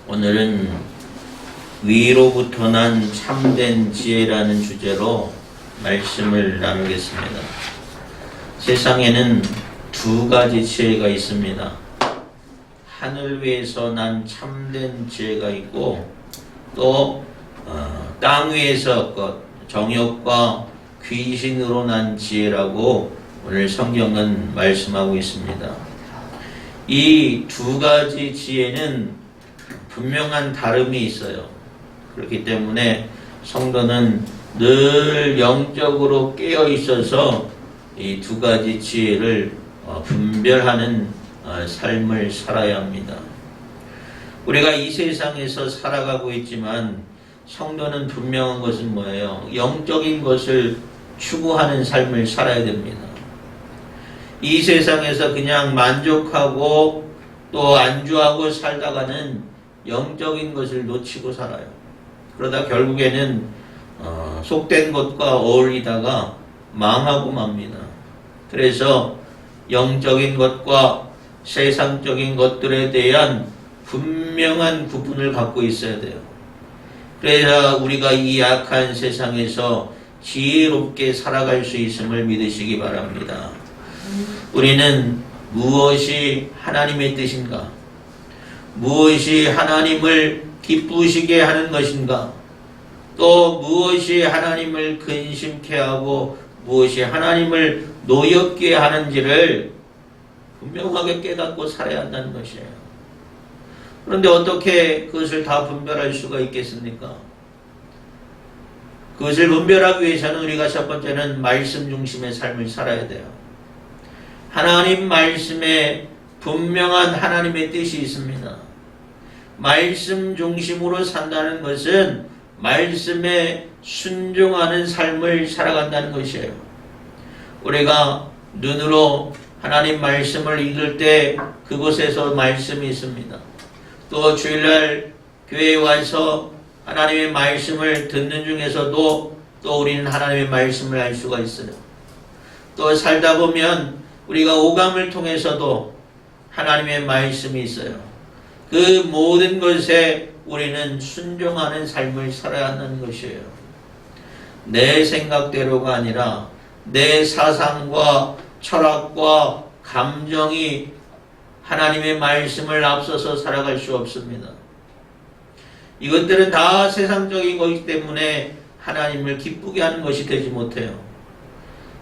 오늘은 위로부터 난 참된 지혜라는 주제로 말씀을 나누겠습니다. 세상에는 두 가지 지혜가 있습니다. 하늘 위에서 난 참된 지혜가 있고 또 땅 위에서 정욕과 귀신으로 난 지혜라고 오늘 성경은 말씀하고 있습니다. 이 두 가지 지혜는 분명한 다름이 있어요. 그렇기 때문에 성도는 늘 영적으로 깨어 있어서 이 두 가지 지혜를 분별하는 삶을 살아야 합니다. 우리가 이 세상에서 살아가고 있지만 성도는 분명한 것은 뭐예요? 영적인 것을 추구하는 삶을 살아야 됩니다. 이 세상에서 그냥 만족하고 또 안주하고 살다가는 영적인 것을 놓치고 살아요. 그러다 결국에는 속된 것과 어울리다가 망하고 맙니다. 그래서 영적인 것과 세상적인 것들에 대한 분명한 구분을 갖고 있어야 돼요. 그래야 우리가 이 약한 세상에서 지혜롭게 살아갈 수 있음을 믿으시기 바랍니다. 우리는 무엇이 하나님의 뜻인가? 무엇이 하나님을 기쁘시게 하는 것인가? 또 무엇이 하나님을 근심케 하고 무엇이 하나님을 노엽게 하는지를 분명하게 깨닫고 살아야 한다는 것이에요. 그런데 어떻게 그것을 다 분별할 수가 있겠습니까? 그것을 분별하기 위해서는 우리가 첫 번째는 말씀 중심의 삶을 살아야 돼요. 하나님 말씀에 분명한 하나님의 뜻이 있습니다. 말씀 중심으로 산다는 것은 말씀에 순종하는 삶을 살아간다는 것이에요. 우리가 눈으로 하나님 말씀을 읽을 때 그곳에서 말씀이 있습니다. 또 주일날 교회에 와서 하나님의 말씀을 듣는 중에서도 또 우리는 하나님의 말씀을 알 수가 있어요. 또 살다 보면 우리가 오감을 통해서도 하나님의 말씀이 있어요. 그 모든 것에 우리는 순종하는 삶을 살아야 한다는 것이에요. 내 생각대로가 아니라 내 사상과 철학과 감정이 하나님의 말씀을 앞서서 살아갈 수 없습니다. 이것들은 다 세상적인 것이기 때문에 하나님을 기쁘게 하는 것이 되지 못해요.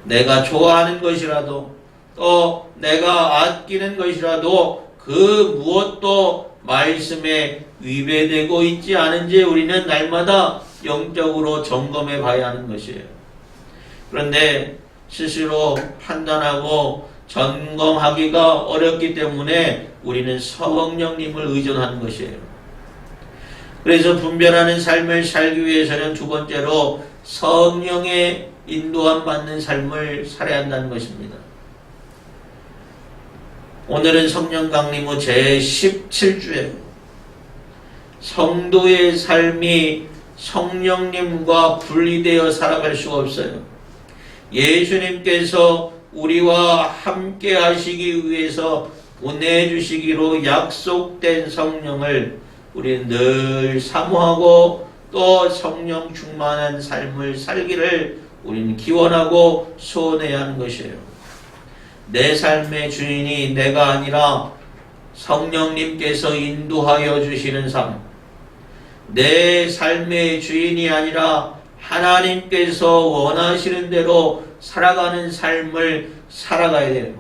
내가 좋아하는 것이라도 또 내가 아끼는 것이라도 그 무엇도 말씀에 위배되고 있지 않은지 우리는 날마다 영적으로 점검해 봐야 하는 것이에요. 그런데 스스로 판단하고 점검하기가 어렵기 때문에 우리는 성령님을 의존하는 것이에요. 그래서 분별하는 삶을 살기 위해서는 두 번째로 성령의 인도함 받는 삶을 살아야 한다는 것입니다. 오늘은 성령 강림후 제17주예요. 성도의 삶이 성령님과 분리되어 살아갈 수가 없어요. 예수님께서 우리와 함께 하시기 위해서 보내주시기로 약속된 성령을 우리는 늘 사모하고 또 성령 충만한 삶을 살기를 우리는 기원하고 소원해야 하는 것이에요. 내 삶의 주인이 내가 아니라 성령님께서 인도하여 주시는 삶, 내 삶의 주인이 아니라 하나님께서 원하시는 대로 살아가는 삶을 살아가야 돼요.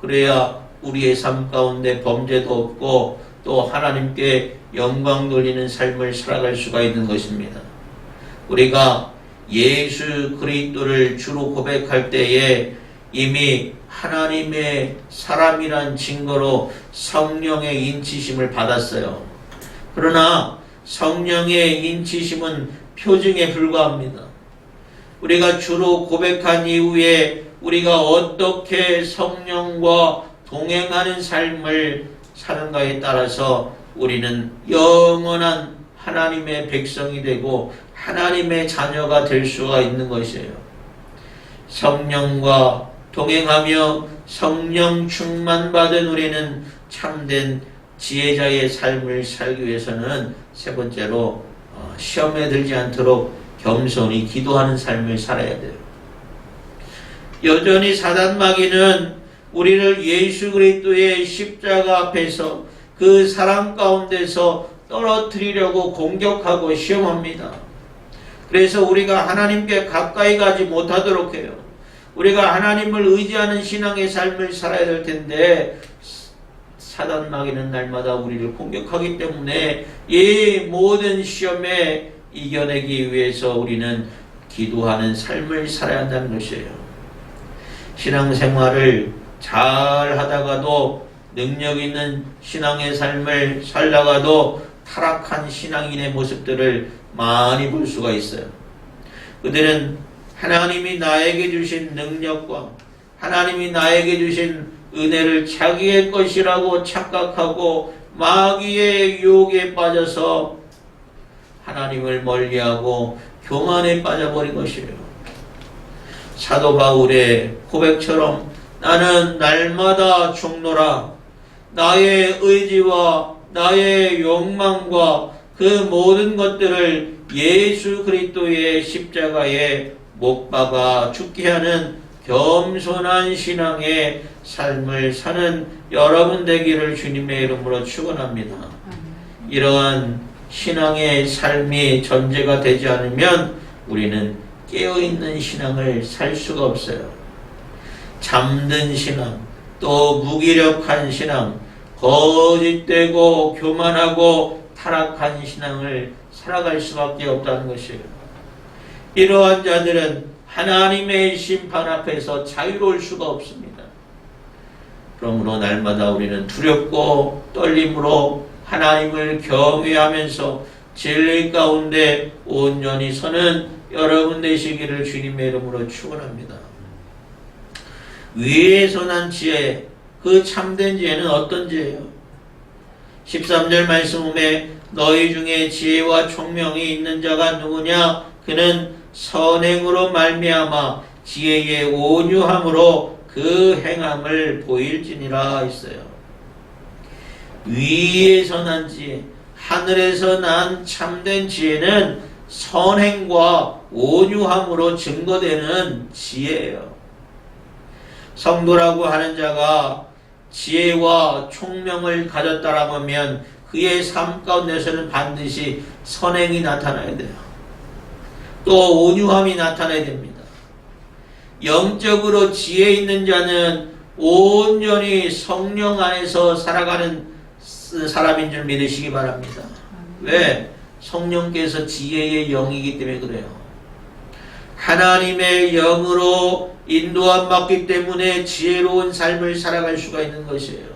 그래야 우리의 삶 가운데 범죄도 없고 또 하나님께 영광 돌리는 삶을 살아갈 수가 있는 것입니다. 우리가 예수 그리스도를 주로 고백할 때에 이미 하나님의 사람이란 증거로 성령의 인치심을 받았어요. 그러나 성령의 인치심은 표징에 불과합니다. 우리가 주로 고백한 이후에 우리가 어떻게 성령과 동행하는 삶을 사는가에 따라서 우리는 영원한 하나님의 백성이 되고 하나님의 자녀가 될 수가 있는 것이에요. 성령과 동행하며 성령 충만 받은 우리는 참된 지혜자의 삶을 살기 위해서는 세 번째로 시험에 들지 않도록 겸손히 기도하는 삶을 살아야 돼요. 여전히 사단 마귀는 우리를 예수 그리스도의 십자가 앞에서 그 사랑 가운데서 떨어뜨리려고 공격하고 시험합니다. 그래서 우리가 하나님께 가까이 가지 못하도록 해요. 우리가 하나님을 의지하는 신앙의 삶을 살아야 될 텐데 사단 마귀는 날마다 우리를 공격하기 때문에 이 모든 시험에 이겨내기 위해서 우리는 기도하는 삶을 살아야 한다는 것이에요. 신앙생활을 잘 하다가도 능력 있는 신앙의 삶을 살다가도 타락한 신앙인의 모습들을 많이 볼 수가 있어요. 그들은 하나님이 나에게 주신 능력과 하나님이 나에게 주신 은혜를 자기의 것이라고 착각하고 마귀의 유혹에 빠져서 하나님을 멀리하고 교만에 빠져버린 것이에요. 사도 바울의 고백처럼 나는 날마다 죽노라. 나의 의지와 나의 욕망과 그 모든 것들을 예수 그리스도의 십자가에 못 박아 죽게 하는 겸손한 신앙의 삶을 사는 여러분 되기를 주님의 이름으로 축원합니다. 이러한 신앙의 삶이 전제가 되지 않으면 우리는 깨어있는 신앙을 살 수가 없어요. 잠든 신앙, 또 무기력한 신앙, 거짓되고 교만하고 타락한 신앙을 살아갈 수밖에 없다는 것이에요. 이러한 자들은 하나님의 심판 앞에서 자유로울 수가 없습니다. 그러므로 날마다 우리는 두렵고 떨림으로 하나님을 경외하면서 진리 가운데 온전히 서는 여러분 되시기를 주님의 이름으로 축원합니다. 위에서 난 지혜, 그 참된 지혜는 어떤 지혜예요? 13절 말씀에 너희 중에 지혜와 총명이 있는 자가 누구냐? 그는 선행으로 말미암아 지혜의 온유함으로 그 행함을 보일지니라 했어요. 위에서 난 지혜, 하늘에서 난 참된 지혜는 선행과 온유함으로 증거되는 지혜예요. 성도라고 하는 자가 지혜와 총명을 가졌다라고 하면 그의 삶 가운데서는 반드시 선행이 나타나야 돼요. 또 온유함이 나타나야 됩니다. 영적으로 지혜 있는 자는 온전히 성령 안에서 살아가는 사람인 줄 믿으시기 바랍니다. 왜? 성령께서 지혜의 영이기 때문에 그래요. 하나님의 영으로 인도함 받기 때문에 지혜로운 삶을 살아갈 수가 있는 것이에요.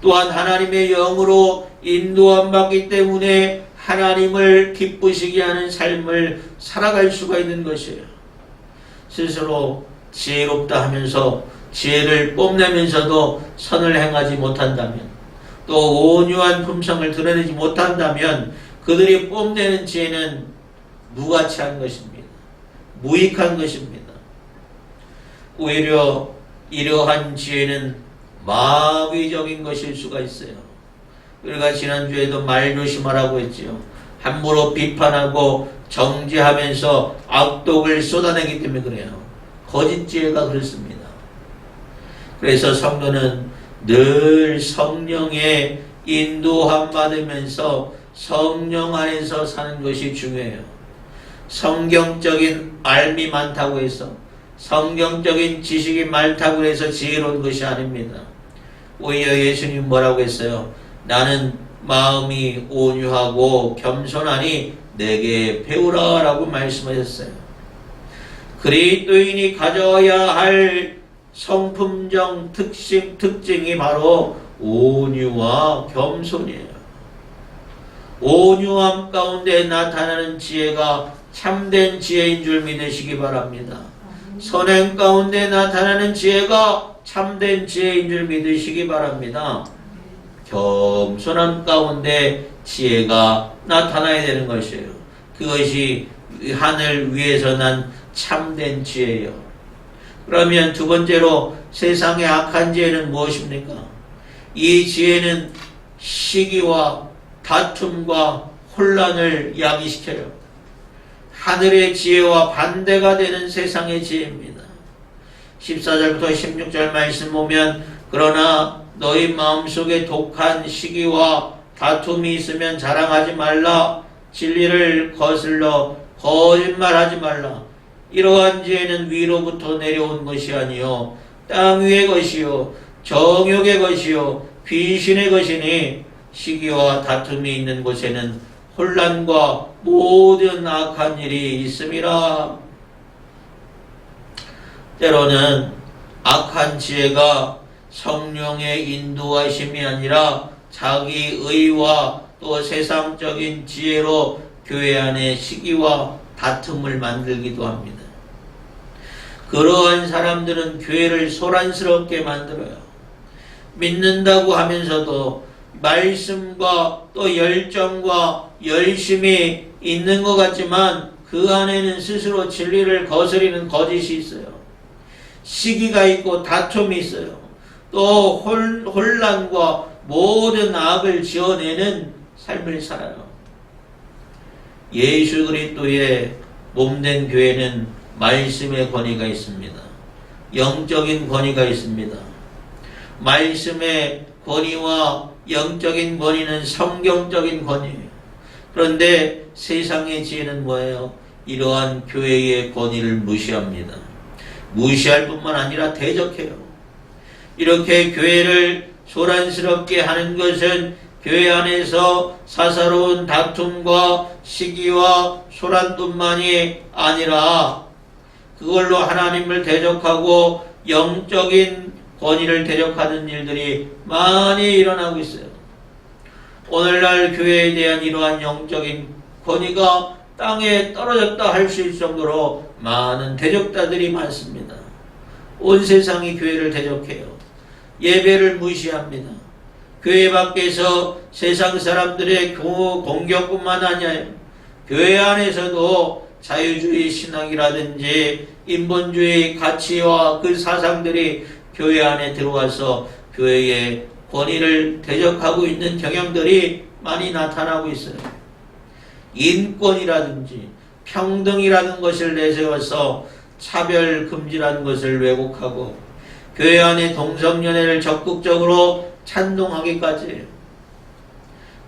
또한 하나님의 영으로 인도함 받기 때문에 하나님을 기쁘시게 하는 삶을 살아갈 수가 있는 것이에요. 스스로 지혜롭다 하면서 지혜를 뽐내면서도 선을 행하지 못한다면, 또 온유한 품성을 드러내지 못한다면 그들이 뽐내는 지혜는 무가치한 것입니다. 무익한 것입니다. 오히려 이러한 지혜는 마귀적인 것일 수가 있어요. 우리가 지난주에도 말 조심하라고 했지요. 함부로 비판하고 정죄하면서 악독을 쏟아내기 때문에 그래요. 거짓 지혜가 그렇습니다. 그래서 성도는 늘 성령의 인도함 받으면서 성령 안에서 사는 것이 중요해요. 성경적인 알미 많다고 해서, 성경적인 지식이 많다고 해서 지혜로운 것이 아닙니다. 오히려 예수님 뭐라고 했어요? 나는 마음이 온유하고 겸손하니 내게 배우라 라고 말씀하셨어요. 그리스도인이 가져야 할 성품적 특징이 바로 온유와 겸손이에요. 온유함 가운데 나타나는 지혜가 참된 지혜인 줄 믿으시기 바랍니다. 선행 가운데 나타나는 지혜가 참된 지혜인 줄 믿으시기 바랍니다. 겸손함 가운데 지혜가 나타나야 되는 것이에요. 그것이 하늘 위에서 난 참된 지혜예요. 그러면 두 번째로 세상의 악한 지혜는 무엇입니까? 이 지혜는 시기와 다툼과 혼란을 야기시켜요. 하늘의 지혜와 반대가 되는 세상의 지혜입니다. 14절부터 16절 말씀 보면 그러나 너희 마음속에 독한 시기와 다툼이 있으면 자랑하지 말라. 진리를 거슬러 거짓말하지 말라. 이러한 지혜는 위로부터 내려온 것이 아니요 땅 위의 것이요 정욕의 것이요 귀신의 것이니 시기와 다툼이 있는 곳에는 혼란과 모든 악한 일이 있음이라. 때로는 악한 지혜가 성령의 인도하심이 아니라 자기 의와 또 세상적인 지혜로 교회 안에 시기와 다툼을 만들기도 합니다. 그러한 사람들은 교회를 소란스럽게 만들어요. 믿는다고 하면서도 말씀과 또 열정과 열심이 있는 것 같지만 그 안에는 스스로 진리를 거스리는 거짓이 있어요. 시기가 있고 다툼이 있어요. 또 혼란과 모든 악을 지어내는 삶을 살아요. 예수 그리스도의 몸된 교회는 말씀의 권위가 있습니다. 영적인 권위가 있습니다. 말씀의 권위와 영적인 권위는 성경적인 권위예요. 그런데 세상의 지혜는 뭐예요? 이러한 교회의 권위를 무시합니다. 무시할 뿐만 아니라 대적해요. 이렇게 교회를 소란스럽게 하는 것은 교회 안에서 사사로운 다툼과 시기와 소란뿐만이 아니라 그걸로 하나님을 대적하고 영적인 권위를 대적하는 일들이 많이 일어나고 있어요. 오늘날 교회에 대한 이러한 영적인 권위가 땅에 떨어졌다 할 수 있을 정도로 많은 대적자들이 많습니다. 온 세상이 교회를 대적해요. 예배를 무시합니다. 교회 밖에서 세상 사람들의 공격뿐만 아니라 교회 안에서도 자유주의 신앙이라든지 인본주의 가치와 그 사상들이 교회 안에 들어와서 교회의 권위를 대적하고 있는 경향들이 많이 나타나고 있어요. 인권이라든지 평등이라는 것을 내세워서 차별금지라는 것을 왜곡하고 교회 안에 동성연애를 적극적으로 찬동하기까지 해요.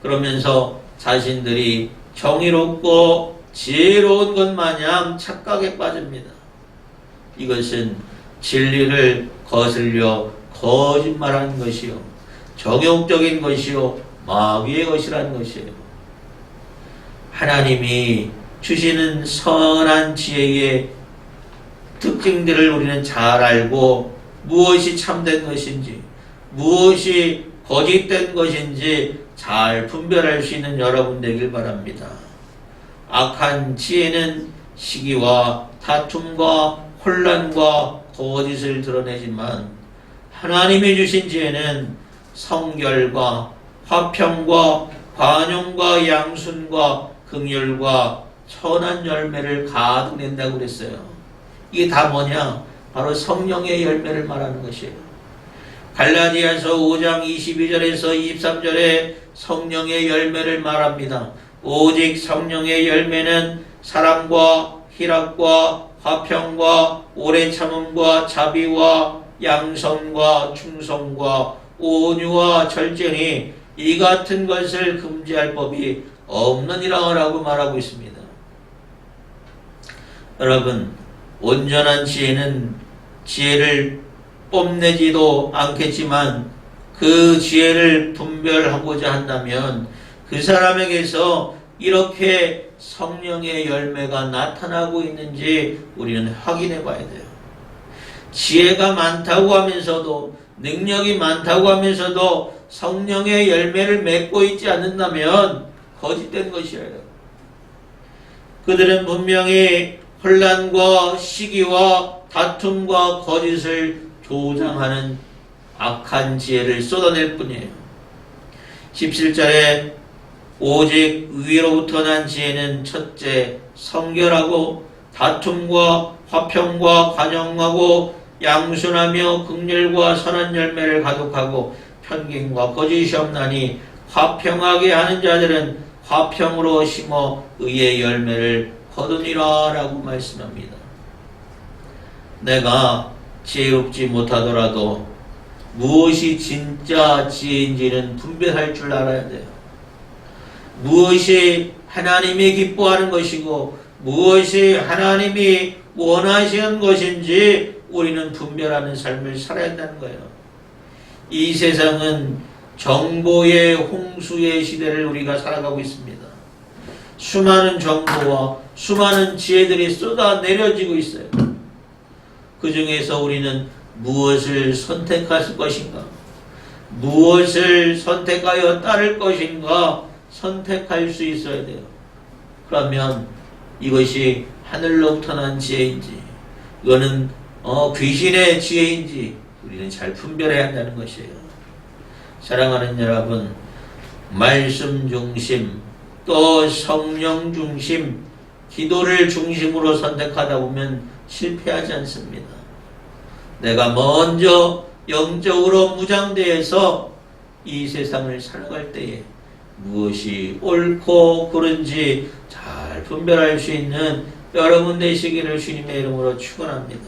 그러면서 자신들이 정의롭고 지혜로운 것 마냥 착각에 빠집니다. 이것은 진리를 거슬려 거짓말하는 것이요 정욕적인 것이요 마귀의 것이라는 것이에요. 하나님이 주시는 선한 지혜의 특징들을 우리는 잘 알고 무엇이 참된 것인지 무엇이 거짓된 것인지 잘 분별할 수 있는 여러분 되길 바랍니다. 악한 지혜는 시기와 다툼과 혼란과 거짓을 드러내지만 하나님이 주신 지혜는 성결과 화평과 관용과 양순과 긍휼과 선한 열매를 가득 낸다고 그랬어요. 이게 다 뭐냐? 바로 성령의 열매를 말하는 것이에요. 갈라디아서 5장 22절에서 23절에 성령의 열매를 말합니다. 오직 성령의 열매는 사랑과 희락과 화평과 오래 참음과 자비와 양선과 충성과 온유와 절제니 이 같은 것을 금지할 법이 없느니라고 말하고 있습니다. 여러분, 온전한 지혜를 뽐내지도 않겠지만 그 지혜를 분별하고자 한다면 그 사람에게서 이렇게 성령의 열매가 나타나고 있는지 우리는 확인해 봐야 돼요. 지혜가 많다고 하면서도 능력이 많다고 하면서도 성령의 열매를 맺고 있지 않는다면 거짓된 것이에요. 그들은 분명히 혼란과 시기와 다툼과 거짓을 조장하는 악한 지혜를 쏟아낼 뿐이에요. 17절에 오직 위로부터 난 지혜는 첫째 성결하고 다툼과 화평과 관용하고 양순하며 긍휼과 선한 열매를 가득하고 편견과 거짓이 없나니 화평하게 하는 자들은 화평으로 심어 의의 열매를 거두니라 라고 말씀합니다. 내가 지혜롭지 못하더라도 무엇이 진짜 지혜인지는 분별할 줄 알아야 돼요. 무엇이 하나님이 기뻐하는 것이고 무엇이 하나님이 원하시는 것인지 우리는 분별하는 삶을 살아야 한다는 거예요. 이 세상은 정보의 홍수의 시대를 우리가 살아가고 있습니다. 수많은 정보와 수많은 지혜들이 쏟아 내려지고 있어요. 그 중에서 우리는 무엇을 선택할 것인가? 무엇을 선택하여 따를 것인가? 선택할 수 있어야 돼요. 그러면 이것이 하늘로부터 난 지혜인지 이거는 귀신의 지혜인지 우리는 잘 분별해야 한다는 것이에요. 사랑하는 여러분, 말씀 중심 또 성령 중심 기도를 중심으로 선택하다 보면 실패하지 않습니다. 내가 먼저 영적으로 무장되어서 이 세상을 살아갈 때에 무엇이 옳고 그른지 잘 분별할 수 있는 여러분 되시기를 주님의 이름으로 축원합니다.